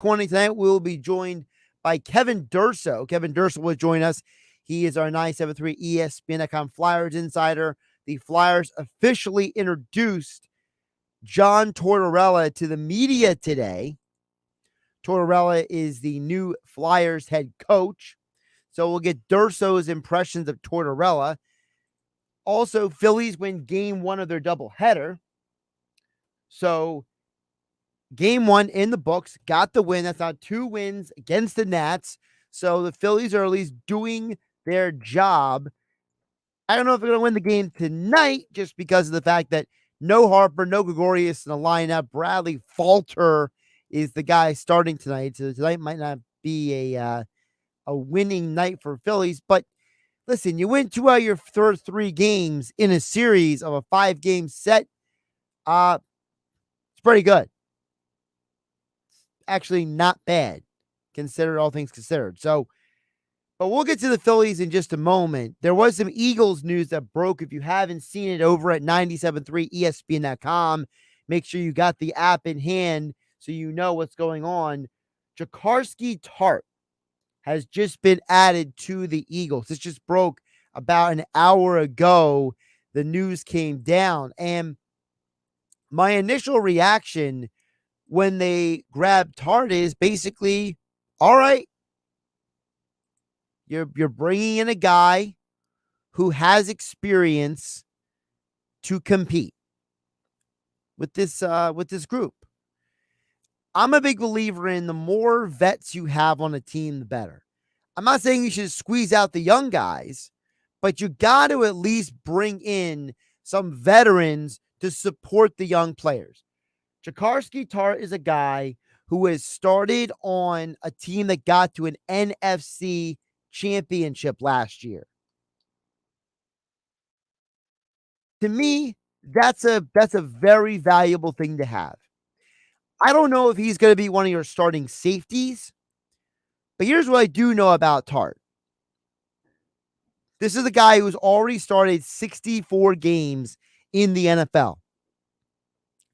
20 tonight, we'll be joined by Kevin Durso. Kevin Durso will join us. He is our 973 ESPN.com Flyers insider. The Flyers officially introduced John Tortorella to the media today. Tortorella is the new Flyers head coach. So we'll get Durso's impressions of Tortorella. Also, Phillies win game one of their doubleheader. So game one in the books, got the win. That's now 2 wins against the Nats. So the Phillies are at least doing their job. I don't know if they're going to win the game tonight just because of the fact that no Harper, no Gregorius in the lineup. Bradley Falter is the guy starting tonight. So tonight might not be a winning night for Phillies. But listen, you win 2 out of your first 3 games in a series of a 5-game set. It's pretty good. Actually not bad, considered all things considered. So, but we'll get to the Phillies in just a moment. There was some Eagles news that broke. If you haven't seen it, over at 97.3 ESPN.com, make sure you got the app in hand so you know what's going on. Jakarski Tart has just been added to the Eagles. This just broke about an hour ago. The news came down, and my initial reaction when they grabbed Tart is basically, all right, you're bringing in a guy who has experience to compete with this group. I'm a big believer in the more vets you have on a team, the better. I'm not saying you should squeeze out the young guys, but you got to at least bring in some veterans to support the young players. Jakarski Tart is a guy who has started on a team that got to an NFC championship last year. To me, that's a very valuable thing to have. I don't know if he's going to be one of your starting safeties, but here's what I do know about Tart. This is a guy who's already started 64 games in the NFL.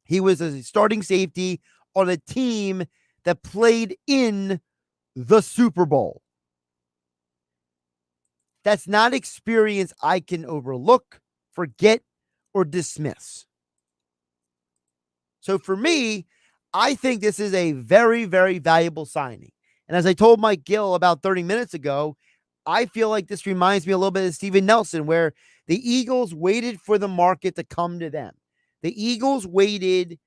He was a starting safety on a team that played in the Super Bowl. That's not experience I can overlook, forget, or dismiss. So for me, I think this is a very, very valuable signing. And as I told Mike Gill about 30 minutes ago, I feel like this reminds me a little bit of Steven Nelson, where the Eagles waited for the market to come to them. The Eagles waited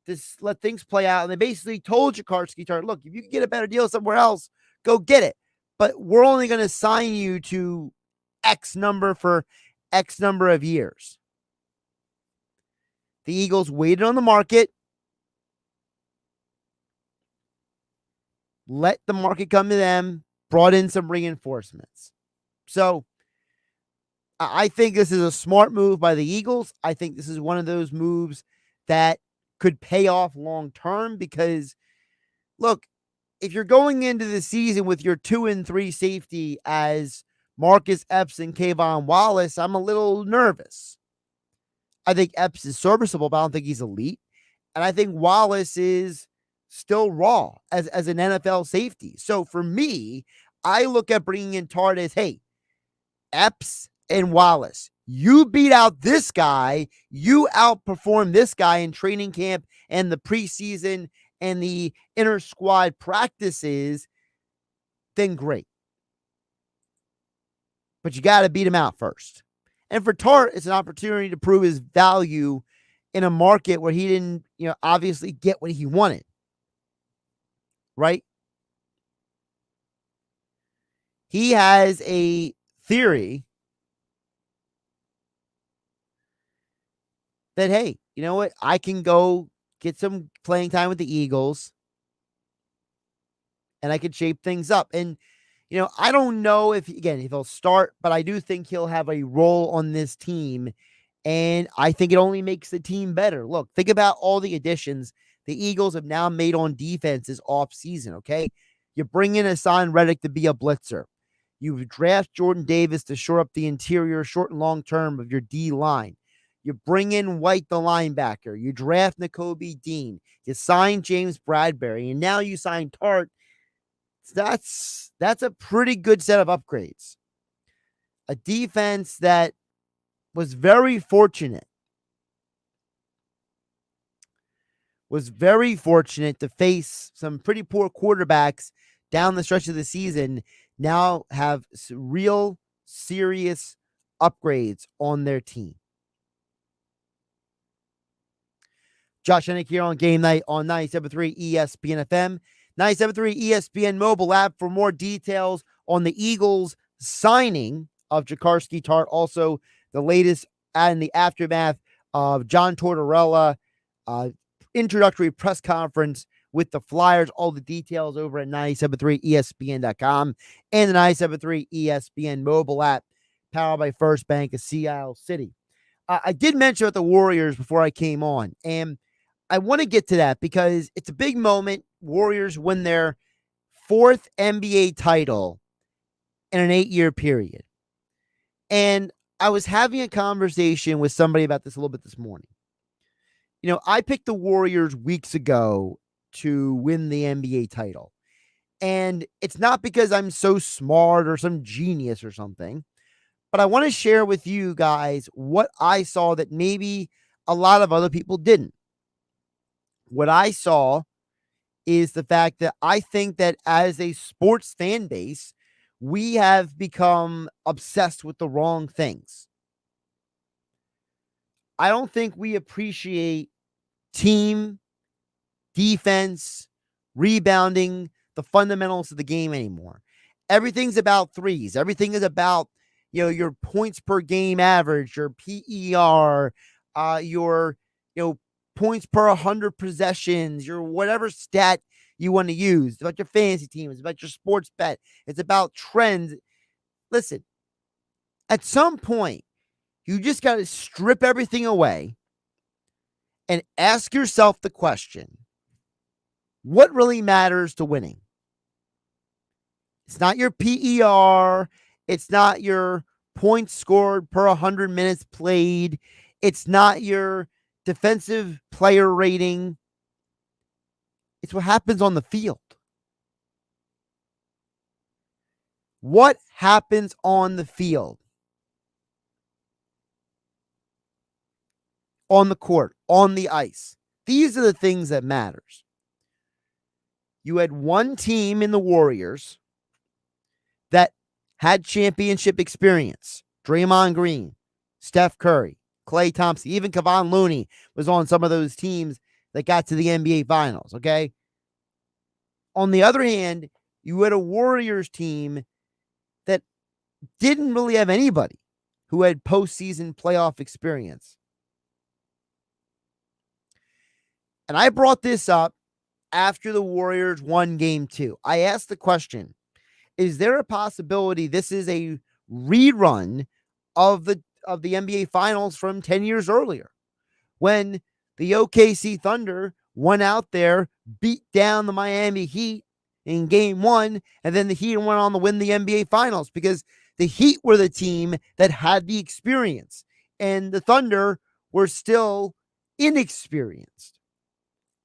to let things play out, and they basically told Jakarski Tart, look, if you can get a better deal somewhere else, go get it. But we're only going to sign you to X number for X number of years. The Eagles waited on the market, let the market come to them, brought in some reinforcements. So I think this is a smart move by the Eagles. I think this is one of those moves that could pay off long term because, look, if you're going into the season with your 2 and 3 safety as Marcus Epps and Kayvon Wallace, I'm a little nervous. I think Epps is serviceable, but I don't think he's elite. And I think Wallace is still raw as an NFL safety. So for me, I look at bringing in Tart as, hey, Epps and Wallace, you beat out this guy, you outperform this guy in training camp and the preseason and the inter squad practices, then great. But you got to beat him out first. And for Tart, it's an opportunity to prove his value in a market where he didn't, obviously get what he wanted. Right? He has a theory that, hey, you know what? I can go get some playing time with the Eagles and I could shape things up. And, I don't know if he'll start, but I do think he'll have a role on this team. And I think it only makes the team better. Look, think about all the additions the Eagles have now made on defense this offseason, okay? You bring in Hassan Reddick to be a blitzer. You draft Jordan Davis to shore up the interior short and long term of your D line. You bring in White, the linebacker. You draft Nakobe Dean. You sign James Bradbury, and now you sign Hart. That's a pretty good set of upgrades. A defense that was very fortunate to face some pretty poor quarterbacks down the stretch of the season, now have real serious upgrades on their team. Josh Hennig here on Game Night on 97.3 ESPN FM, 97.3 ESPN mobile app for more details on the Eagles signing of Jaquiski Tartt. Also, the latest and the aftermath of John Tortorella introductory press conference with the Flyers. All the details over at 97.3 ESPN.com and the 97.3 ESPN mobile app powered by First Bank of Sea Isle City. I did mention about the Warriors before I came on, and I want to get to that because it's a big moment. Warriors win their 4th NBA title in an 8-year period. And I was having a conversation with somebody about this a little bit this morning. I picked the Warriors weeks ago to win the NBA title. And it's not because I'm so smart or some genius or something, but I want to share with you guys what I saw that maybe a lot of other people didn't. What I saw is the fact that I think that as a sports fan base, we have become obsessed with the wrong things. I don't think we appreciate team, defense, rebounding, the fundamentals of the game anymore. Everything's about threes. Everything is about, your points per game average, your PER, your, points per 100 possessions, your whatever stat you want to use. It's about your fantasy team. It's about your sports bet. It's about trends. Listen, at some point, you just got to strip everything away and ask yourself the question, what really matters to winning? It's not your PER. It's not your points scored per 100 minutes played. It's not your defensive player rating. It's what happens on the field. What happens on the field? On the court, on the ice. These are the things that matters. You had one team in the Warriors that had championship experience. Draymond Green, Steph Curry, Klay Thompson, even Kevon Looney was on some of those teams that got to the NBA Finals, okay? On the other hand, you had a Warriors team that didn't really have anybody who had postseason playoff experience. And I brought this up after the Warriors won Game 2. I asked the question, is there a possibility this is a rerun of the NBA Finals from 10 years earlier when the OKC Thunder went out there, beat down the Miami Heat in Game 1, and then the Heat went on to win the NBA Finals because the Heat were the team that had the experience and the Thunder were still inexperienced.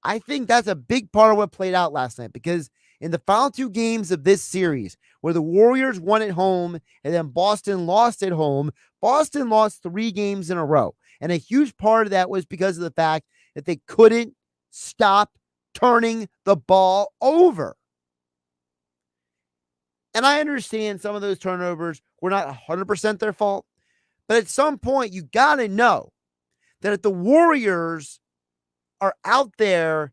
I think that's a big part of what played out last night because in the final 2 games of this series, where the Warriors won at home and then Boston lost at home, Boston lost 3 games in a row. And a huge part of that was because of the fact that they couldn't stop turning the ball over. And I understand some of those turnovers were not 100% their fault, but at some point you got to know that if the Warriors are out there,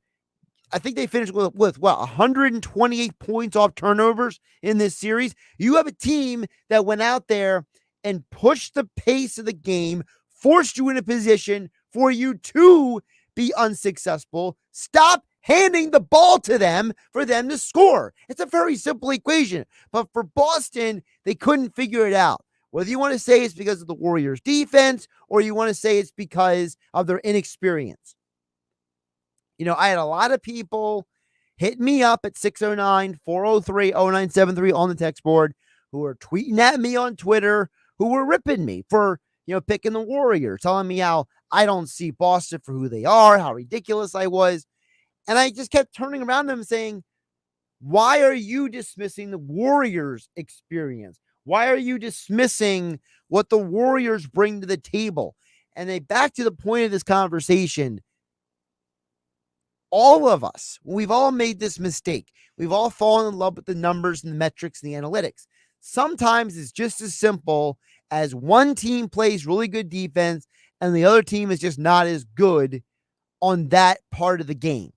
I think they finished with 128 points off turnovers in this series. You have a team that went out there and pushed the pace of the game, forced you in a position for you to be unsuccessful. Stop handing the ball to them for them to score. It's a very simple equation. But for Boston, they couldn't figure it out. Whether you want to say it's because of the Warriors' defense or you want to say it's because of their inexperience. I had a lot of people hit me up at 609-403-0973 on the text board who were tweeting at me on Twitter, who were ripping me for picking the Warriors, telling me how I don't see Boston for who they are, how ridiculous I was. And I just kept turning around to him saying, why are you dismissing the Warriors' experience? Why are you dismissing what the Warriors bring to the table? And then back to the point of this conversation, all of us, we've all made this mistake. We've all fallen in love with the numbers and the metrics and the analytics. Sometimes it's just as simple as one team plays really good defense and the other team is just not as good on that part of the game.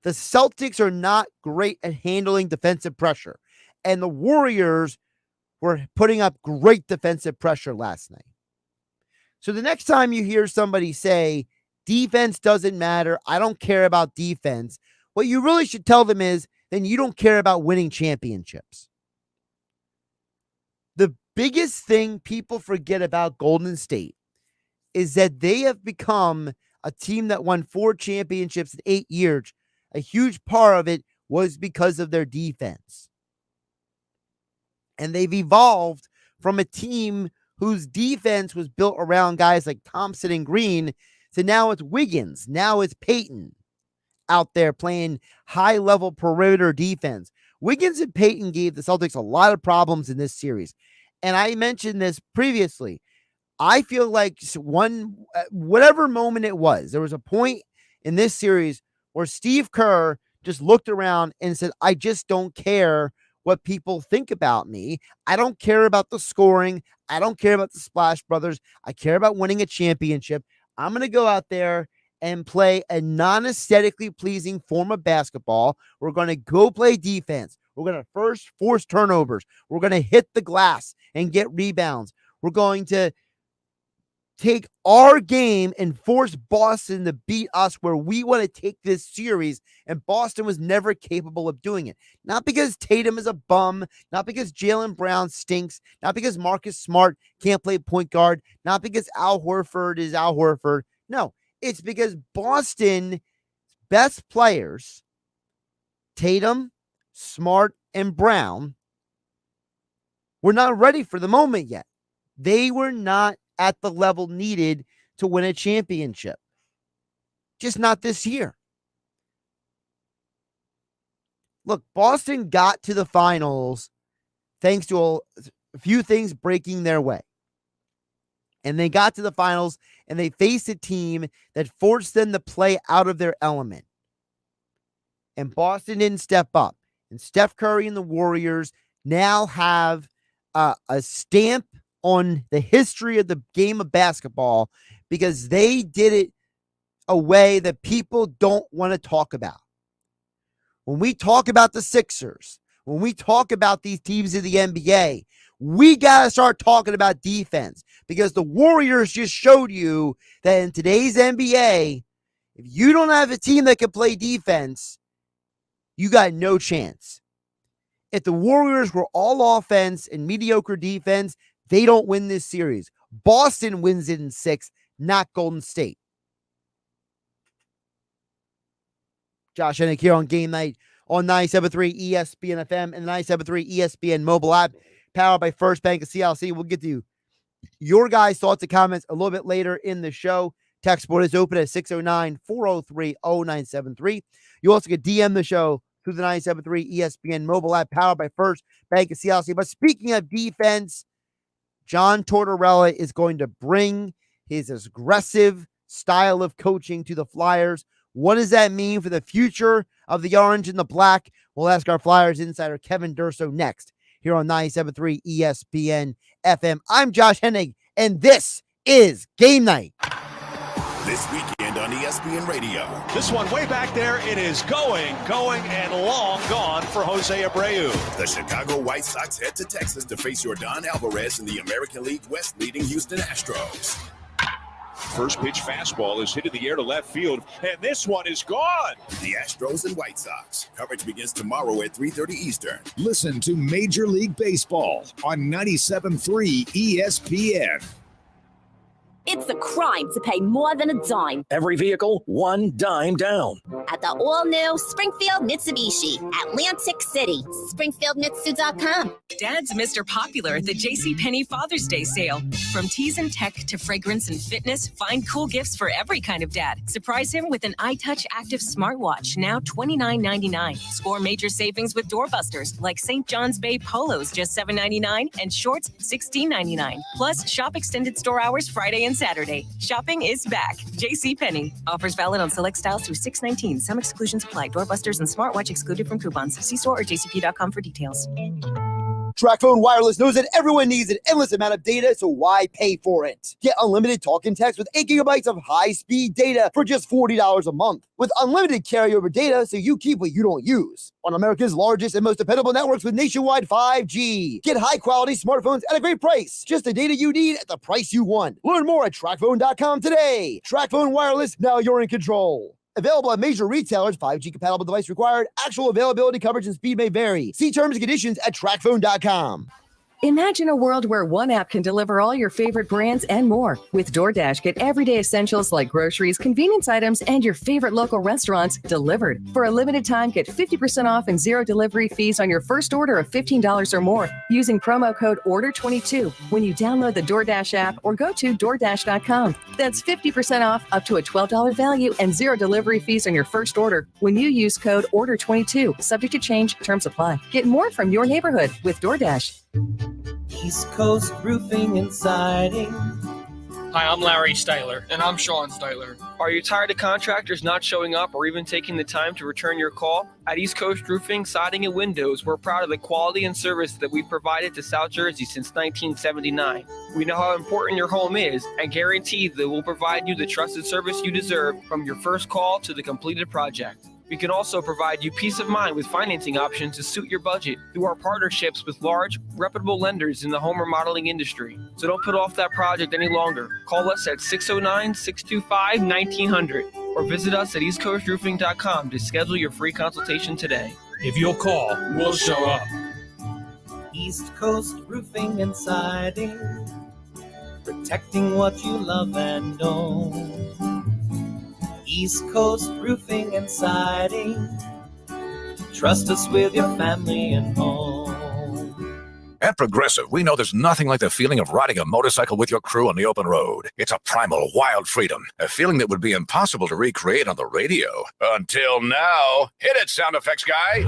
The Celtics are not great at handling defensive pressure, and the Warriors were putting up great defensive pressure last night. So the next time you hear somebody say, defense doesn't matter, I don't care about defense, what you really should tell them is, then you don't care about winning championships. The biggest thing people forget about Golden State is that they have become a team that won 4 championships in 8 years. A huge part of it was because of their defense. And they've evolved from a team whose defense was built around guys like Thompson and Green to now it's Wiggins. Now it's Payton out there playing high-level perimeter defense. Wiggins and Payton gave the Celtics a lot of problems in this series. And I mentioned this previously. I feel like whatever moment it was, there was a point in this series where Steve Kerr just looked around and said, I just don't care what people think about me. I don't care about the scoring. I don't care about the Splash Brothers. I care about winning a championship. I'm going to go out there and play a non-aesthetically pleasing form of basketball. We're going to go play defense. We're going to first force turnovers. We're going to hit the glass and get rebounds. We're going to take our game and force Boston to beat us where we want to take this series, and Boston was never capable of doing it. Not because Tatum is a bum, not because Jaylen Brown stinks, not because Marcus Smart can't play point guard, not because Al Horford is Al Horford. No, it's because Boston's best players, Tatum, Smart, and Brown, were not ready for the moment yet. They were not at the level needed to win a championship. Just not this year. Look, Boston got to the finals thanks to a few things breaking their way. And they got to the finals and they faced a team that forced them to play out of their element. And Boston didn't step up. And Steph Curry and the Warriors now have a stamp on the history of the game of basketball because they did it a way that people don't want to talk about. When we talk about the Sixers, when we talk about these teams in the NBA, we got to start talking about defense because the Warriors just showed you that in today's NBA, if you don't have a team that can play defense, you got no chance. If the Warriors were all offense and mediocre defense, they don't win this series. Boston wins it in 6, not Golden State. Josh Hennig here on Game Night on 97.3 ESPN FM and the 97.3 ESPN mobile app, powered by First Bank of CLC. We'll get to your guys' thoughts and comments a little bit later in the show. Text board is open at 609-403-0973. You also can DM the show through the 97.3 ESPN mobile app, powered by First Bank of CLC. But speaking of defense, John Tortorella is going to bring his aggressive style of coaching to the Flyers. What does that mean for the future of the orange and the black? We'll ask our Flyers insider Kevin Durso next here on 97.3 ESPN FM. I'm Josh Hennig, and this is Game Night. This weekend on ESPN Radio. This one way back there, it is going, and long gone for Jose Abreu. The Chicago White Sox head to Texas to face Yordan Alvarez in the American League West leading Houston Astros. First pitch fastball is hit in the air to left field, and this one is gone. The Astros and White Sox. Coverage begins tomorrow at 3:30 Eastern. Listen to Major League Baseball on 97.3 ESPN. It's a crime to pay more than a dime. Every vehicle, one dime down. At the all-new Springfield Mitsubishi, Atlantic City. SpringfieldMitsu.com. Dad's Mr. Popular at the JCPenney Father's Day sale. From teas and tech to fragrance and fitness, find cool gifts for every kind of dad. Surprise him with an iTouch Active smartwatch, now $29.99. Score major savings with doorbusters, like St. John's Bay Polos, just $7.99, and shorts, $16.99. Plus, shop extended store hours Friday and Saturday. Shopping is back. JCPenney. Offers valid on select styles through 6/19. Some exclusions apply. Doorbusters and smartwatch excluded from coupons. See store or jcp.com for details. TracFone Wireless knows that everyone needs an endless amount of data, so why pay for it? Get unlimited talk and text with 8 gigabytes of high-speed data for just $40 a month. With unlimited carryover data, so you keep what you don't use. On America's largest and most dependable networks with nationwide 5G. Get high-quality smartphones at a great price. Just the data you need at the price you want. Learn more at TracFone.com today. TracFone Wireless, now you're in control. Available at major retailers, 5G compatible device required. Actual availability, coverage, and speed may vary. See terms and conditions at TracFone.com. Imagine a world where one app can deliver all your favorite brands and more. With DoorDash, get everyday essentials like groceries, convenience items, and your favorite local restaurants delivered. For a limited time, get 50% off and zero delivery fees on your first order of $15 or more using promo code ORDER22 when you download the DoorDash app or go to DoorDash.com. That's 50% off up to a $12 value and zero delivery fees on your first order when you use code ORDER22. Subject to change, terms apply. Get more from your neighborhood with DoorDash. East Coast Roofing and Siding. Hi, I'm Larry Styler. And I'm Sean Styler. Are you tired of contractors not showing up or even taking the time to return your call? At East Coast Roofing, Siding, and Windows, we're proud of the quality and service that we've provided to South Jersey since 1979. We know how important your home is and guarantee that we'll provide you the trusted service you deserve from your first call to the completed project. We can also provide you peace of mind with financing options to suit your budget through our partnerships with large, reputable lenders in the home remodeling industry. So don't put off that project any longer. Call us at 609-625-1900 or visit us at eastcoastroofing.com to schedule your free consultation today. If you'll call, we'll show up. East Coast Roofing and Siding. Protecting what you love and own. East Coast Roofing and Siding. Trust us with your family and home. At Progressive, we know there's nothing like the feeling of riding a motorcycle with your crew on the open road. It's a primal, wild freedom, a feeling that would be impossible to recreate on the radio. Until now. Hit it, sound effects guy.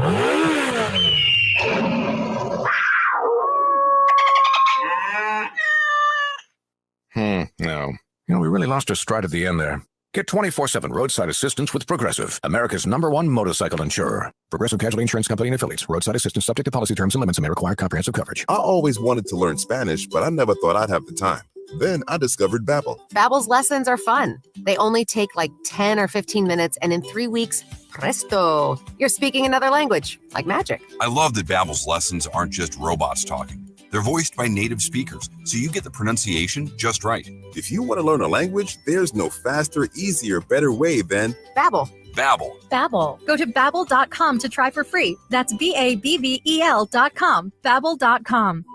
No. We really lost our stride at the end there. Get 24/7 roadside assistance with Progressive, America's #1 motorcycle insurer. Progressive Casualty Insurance Company and Affiliates. Roadside assistance subject to policy terms and limits and may require comprehensive coverage. I always wanted to learn Spanish, but I never thought I'd have the time. Then I discovered Babbel. Babbel's lessons are fun. They only take like 10 or 15 minutes, and in 3 weeks, presto, you're speaking another language, like magic. I love that Babbel's lessons aren't just robots talking. They're voiced by native speakers, so you get the pronunciation just right. If you want to learn a language, there's no faster, easier, better way than Babbel. Babbel. Babbel. Go to Babbel.com to try for free. That's BABBEL.com. Babbel.com.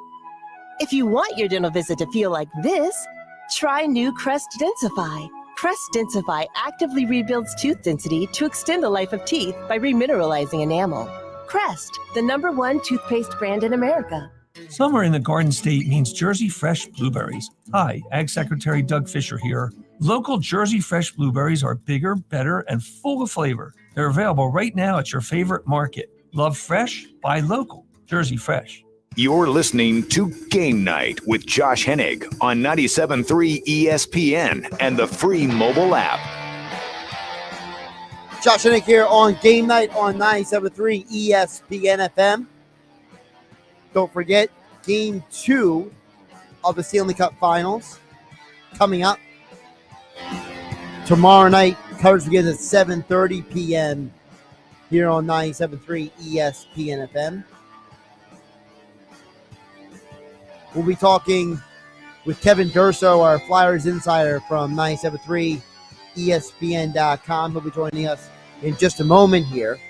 If you want your dental visit to feel like this, try new Crest Densify. Crest Densify actively rebuilds tooth density to extend the life of teeth by remineralizing enamel. Crest, the #1 toothpaste brand in America. Summer in the Garden State means Jersey Fresh blueberries. Hi, Ag Secretary Doug Fisher here. Local Jersey Fresh blueberries are bigger, better, and full of flavor. They're available right now at your favorite market. Love fresh? Buy local. Jersey Fresh. You're listening to Game Night with Josh Hennig on 97.3 ESPN and the free mobile app. Josh Hennig here on Game Night on 97.3 ESPN FM. Don't forget, Game 2 of the Stanley Cup Finals coming up. Tomorrow night, coverage begins at 7:30 p.m. here on 97.3 ESPN FM. We'll be talking with Kevin Durso, our Flyers insider from 97.3 ESPN.com. He'll be joining us in just a moment here.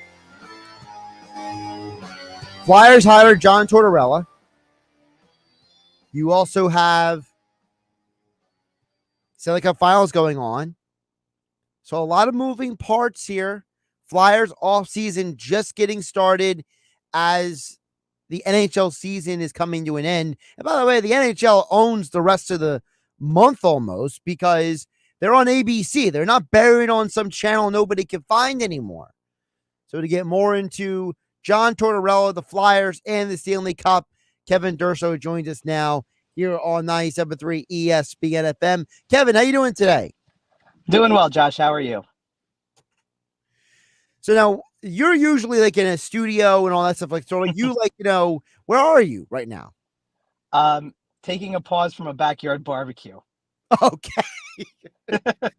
Flyers hired John Tortorella. You also have Stanley Cup Finals going on. So a lot of moving parts here. Flyers off season just getting started as the NHL season is coming to an end. And by the way, the NHL owns the rest of the month almost because they're on ABC. They're not buried on some channel nobody can find anymore. So to get more into John Tortorella, the Flyers, and the Stanley Cup, Kevin Durso joins us now here on 97.3 ESPN FM. Kevin, how you doing today? Doing well, Josh. How are you? So now you're usually like in a studio and all that stuff. Like, so like you like, where are you right now? Taking a pause from a backyard barbecue. Okay.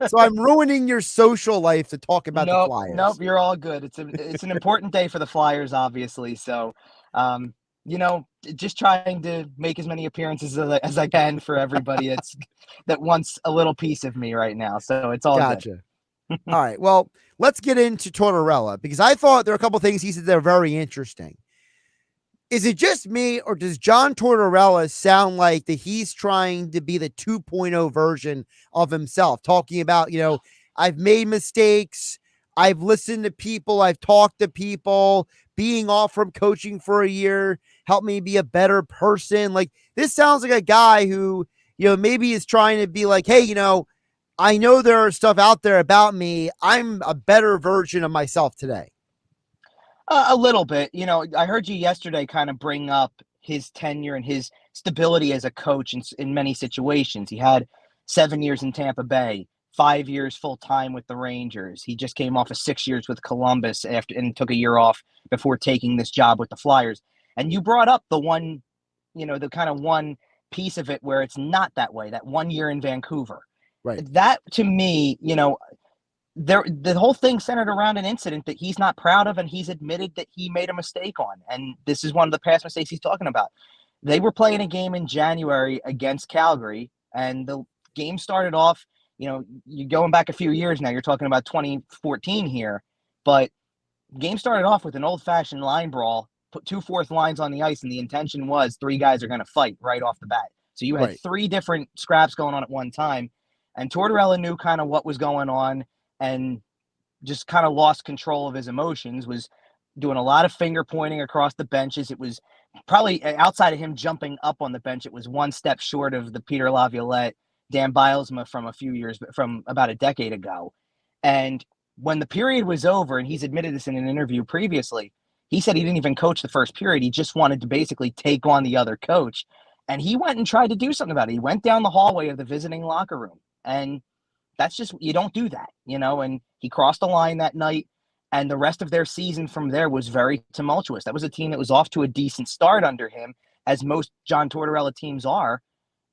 So I'm ruining your social life to talk about the Flyers. Nope, you're all good. It's an important day for the Flyers, obviously. So, just trying to make as many appearances as I can for everybody that wants a little piece of me right now. So it's all gotcha. Good. All right. Well, let's get into Tortorella because I thought there are a couple things he said that are very interesting. Is it just me, or does John Tortorella sound like that he's trying to be the 2.0 version of himself, talking about, I've made mistakes, I've listened to people, I've talked to people, being off from coaching for a year helped me be a better person. Like, this sounds like a guy who, maybe is trying to be like, hey, I know there are stuff out there about me. I'm a better version of myself today. A little bit. I heard you yesterday kind of bring up his tenure and his stability as a coach in many situations. He had 7 years in Tampa Bay, 5 years full-time with the Rangers. He just came off of 6 years with Columbus and took a year off before taking this job with the Flyers. And you brought up the one, the kind of one piece of it where it's not that way, that 1 year in Vancouver. Right. That, to me, the whole thing centered around an incident that he's not proud of, and he's admitted that he made a mistake on. And this is one of the past mistakes he's talking about. They were playing a game in January against Calgary, and the game started off, you're going back a few years now. You're talking about 2014 here. But the game started off with an old-fashioned line brawl, put 2 fourth lines on the ice, and the intention was 3 guys are going to fight right off the bat. So you had 3 different scraps going on at one time, and Tortorella knew kind of what was going on and just kind of lost control of his emotions, was doing a lot of finger pointing across the benches. It was probably, outside of him jumping up on the bench, it was one step short of the Peter Laviolette, Dan Bilesma from about a decade ago. And when the period was over, and he's admitted this in an interview previously, he said he didn't even coach the first period. He just wanted to basically take on the other coach. And he went and tried to do something about it. He went down the hallway of the visiting locker room, and that's just, you don't do that, and he crossed the line that night, and the rest of their season from there was very tumultuous. That was a team that was off to a decent start under him, as most John Tortorella teams are,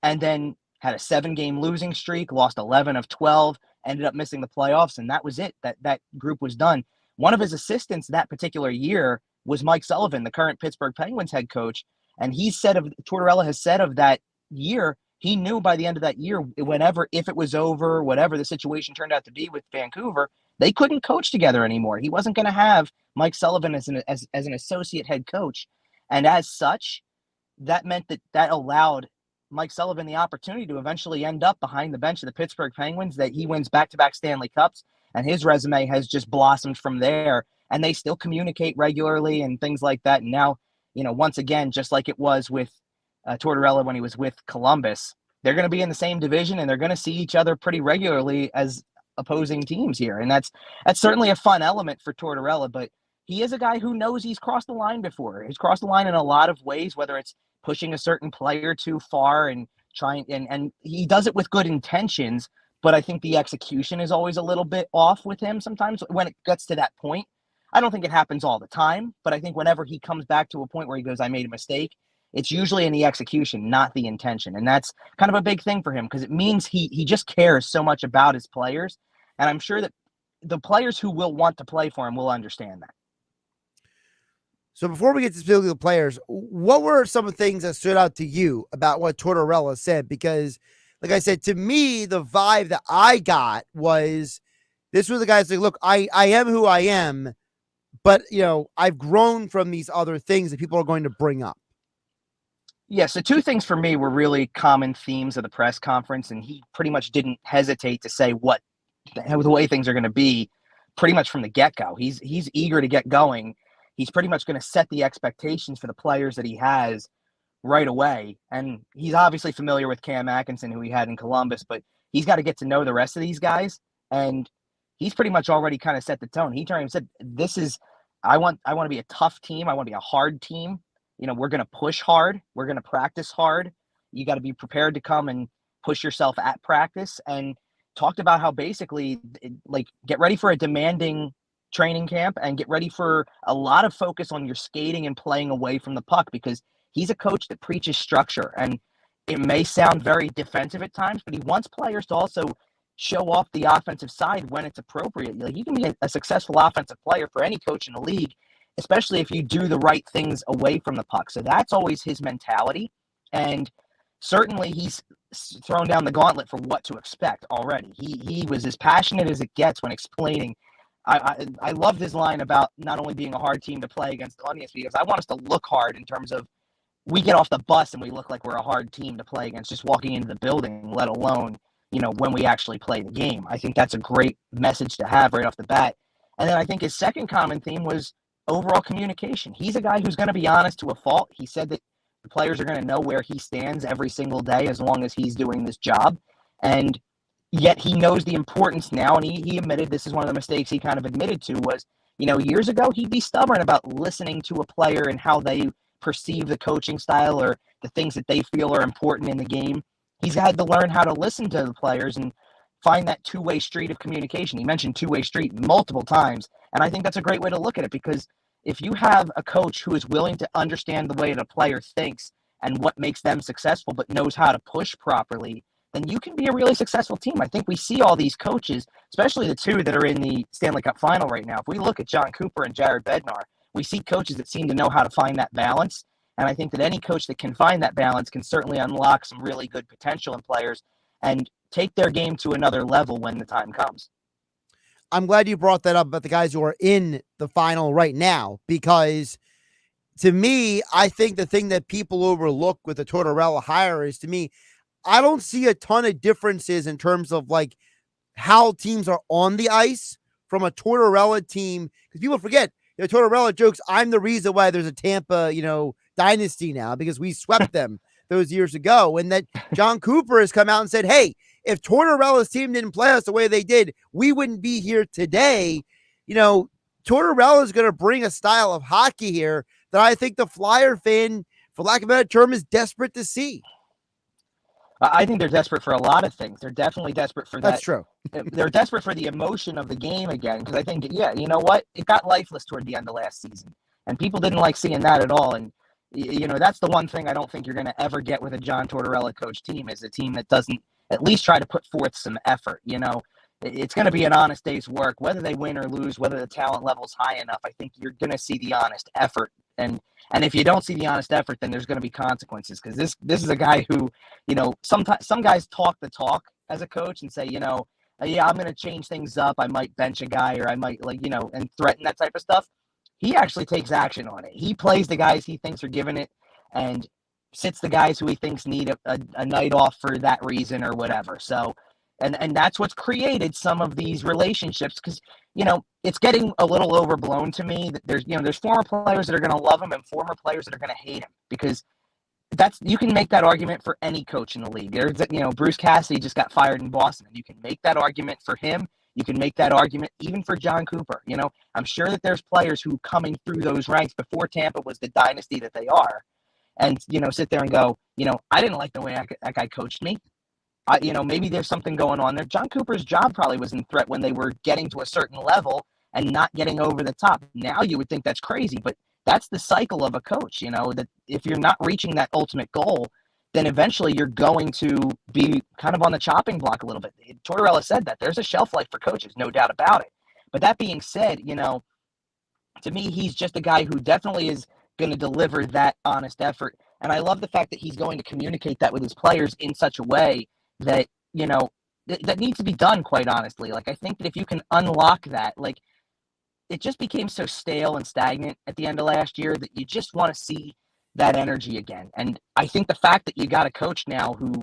and then had a 7-game losing streak, lost 11 of 12, ended up missing the playoffs, and that was it. That group was done. One of his assistants that particular year was Mike Sullivan, the current Pittsburgh Penguins head coach, and Tortorella has said of that year, he knew by the end of that year, if it was over, whatever the situation turned out to be with Vancouver, they couldn't coach together anymore. He wasn't going to have Mike Sullivan as an associate head coach. And as such, that meant that allowed Mike Sullivan the opportunity to eventually end up behind the bench of the Pittsburgh Penguins, that he wins back-to-back Stanley Cups, and his resume has just blossomed from there. And they still communicate regularly and things like that. And now, once again, just like it was with Tortorella when he was with Columbus, they're going to be in the same division, and they're going to see each other pretty regularly as opposing teams here. And that's certainly a fun element for Tortorella, but he is a guy who knows he's crossed the line before. He's crossed the line in a lot of ways, whether it's pushing a certain player too far and and he does it with good intentions, but I think the execution is always a little bit off with him sometimes when it gets to that point. I don't think it happens all the time, but I think whenever he comes back to a point where he goes, I made a mistake, it's usually in the execution, not the intention. And that's kind of a big thing for him, because it means he just cares so much about his players. And I'm sure that the players who will want to play for him will understand that. So before we get to specifically the players, what were some of the things that stood out to you about what Tortorella said? Because, like I said, to me, the vibe that I got was this was the guys like, look, I am who I am, but, I've grown from these other things that people are going to bring up. Yeah, so two things for me were really common themes of the press conference, and he pretty much didn't hesitate to say what the way things are going to be pretty much from the get-go. He's eager to get going. He's pretty much going to set the expectations for the players that he has right away. And he's obviously familiar with Cam Atkinson, who he had in Columbus, but he's got to get to know the rest of these guys. And he's pretty much already kind of set the tone. He turned and said, I want to be a tough team. I want to be a hard team. We're going to push hard. We're going to practice hard. You got to be prepared to come and push yourself at practice. And talked about how basically, like, get ready for a demanding training camp and get ready for a lot of focus on your skating and playing away from the puck, because he's a coach that preaches structure. And it may sound very defensive at times, but he wants players to also show off the offensive side when it's appropriate. Like, you can be a successful offensive player for any coach in the league, especially if you do the right things away from the puck. So that's always his mentality. And certainly he's thrown down the gauntlet for what to expect already. He was as passionate as it gets when explaining. I loved his line about not only being a hard team to play against the audience, because I want us to look hard in terms of we get off the bus and we look like we're a hard team to play against just walking into the building, let alone, when we actually play the game. I think that's a great message to have right off the bat. And then I think his second common theme was overall communication. He's a guy who's going to be honest to a fault. He said that the players are going to know where he stands every single day as long as he's doing this job. And yet he knows the importance now. And he admitted, this is one of the mistakes he kind of admitted to, was, years ago, he'd be stubborn about listening to a player and how they perceive the coaching style or the things that they feel are important in the game. He's had to learn how to listen to the players and find that two-way street of communication. He mentioned two-way street multiple times. And I think that's a great way to look at it, because if you have a coach who is willing to understand the way the player thinks and what makes them successful, but knows how to push properly, then you can be a really successful team. I think we see all these coaches, especially the two that are in the Stanley Cup final right now. If we look at John Cooper and Jared Bednar, we see coaches that seem to know how to find that balance. And I think that any coach that can find that balance can certainly unlock some really good potential in players and take their game to another level when the time comes. I'm glad you brought that up about the guys who are in the final right now, because to me, I think the thing that people overlook with the Tortorella hire is, to me, I don't see a ton of differences in terms of like how teams are on the ice from a Tortorella team. Because people forget, Tortorella jokes, I'm the reason why there's a Tampa, dynasty now, because we swept them those years ago. And that John Cooper has come out and said, hey, if Tortorella's team didn't play us the way they did, we wouldn't be here today. Tortorella is going to bring a style of hockey here that I think the Flyer fan, for lack of a better term, is desperate to see. I think they're desperate for a lot of things. They're definitely desperate for that. That's true. They're desperate for the emotion of the game again, because I think, you know what? It got lifeless toward the end of last season, and people didn't like seeing that at all. And, that's the one thing I don't think you're going to ever get with a John Tortorella coach team, is a team that doesn't at least try to put forth some effort. It's going to be an honest day's work, whether they win or lose, whether the talent level's high enough. I think you're going to see the honest effort. And if you don't see the honest effort, then there's going to be consequences, because this is a guy who, sometimes some guys talk the talk as a coach and say, yeah, I'm going to change things up. I might bench a guy, or I might and threaten that type of stuff. He actually takes action on it. He plays the guys he thinks are giving it and sits the guys who he thinks need a night off for that reason or whatever. So, and that's what's created some of these relationships, because, it's getting a little overblown to me that there's former players that are going to love him and former players that are going to hate him, because you can make that argument for any coach in the league. There's, Bruce Cassidy just got fired in Boston, and you can make that argument for him. You can make that argument even for John Cooper. I'm sure that there's players who, coming through those ranks before Tampa was the dynasty that they are, and, sit there and go, I didn't like the way that guy coached me. Maybe there's something going on there. John Cooper's job probably was in threat when they were getting to a certain level and not getting over the top. Now you would think that's crazy, but that's the cycle of a coach, that if you're not reaching that ultimate goal, then eventually you're going to be kind of on the chopping block a little bit. Tortorella said that there's a shelf life for coaches, no doubt about it. But that being said, to me, he's just a guy who definitely is going to deliver that honest effort. And I love the fact that he's going to communicate that with his players in such a way that, that needs to be done, quite honestly. Like, I think that if you can unlock that, it just became so stale and stagnant at the end of last year that you just want to see that energy again. And I think the fact that you got a coach now who,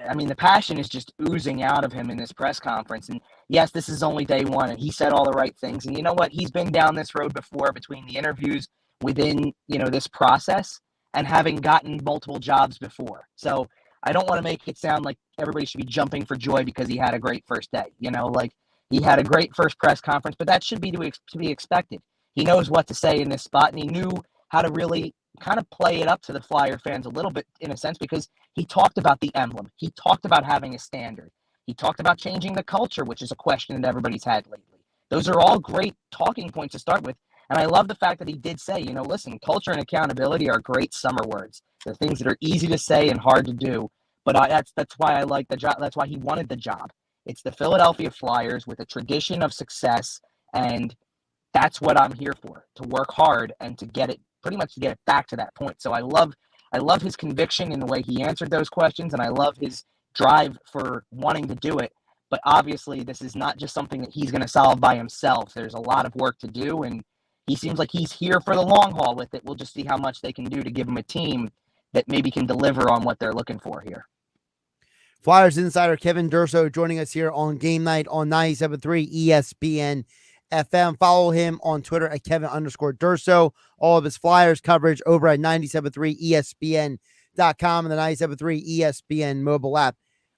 I mean, the passion is just oozing out of him in this press conference. And yes, this is only day one, and he said all the right things. And you know what? He's been down this road before between the interviews within, this process and having gotten multiple jobs before. So I don't want to make it sound like everybody should be jumping for joy because he had a great first day. Like he had a great first press conference, but that should be to be expected. He knows what to say in this spot, and he knew how to really kind of play it up to the Flyer fans a little bit in a sense, because he talked about the emblem. He talked about having a standard. He talked about changing the culture, which is a question that everybody's had lately. Those are all great talking points to start with. And I love the fact that he did say, listen, culture and accountability are great summer words. They're things that are easy to say and hard to do. But that's why I like the job. That's why he wanted the job. It's the Philadelphia Flyers with a tradition of success. And that's what I'm here for, to work hard and to get it back to that point. So I love his conviction in the way he answered those questions, and I love his drive for wanting to do it. But obviously, this is not just something that he's going to solve by himself. There's a lot of work to do, and he seems like he's here for the long haul with it. We'll just see how much they can do to give him a team that maybe can deliver on what they're looking for here. Flyers insider Kevin Durso joining us here on Game Night on 97.3 ESPN FM. Follow him on Twitter at Kevin_Durso. All of his Flyers coverage over at 97.3 ESPN.com and the 97.3 ESPN mobile app.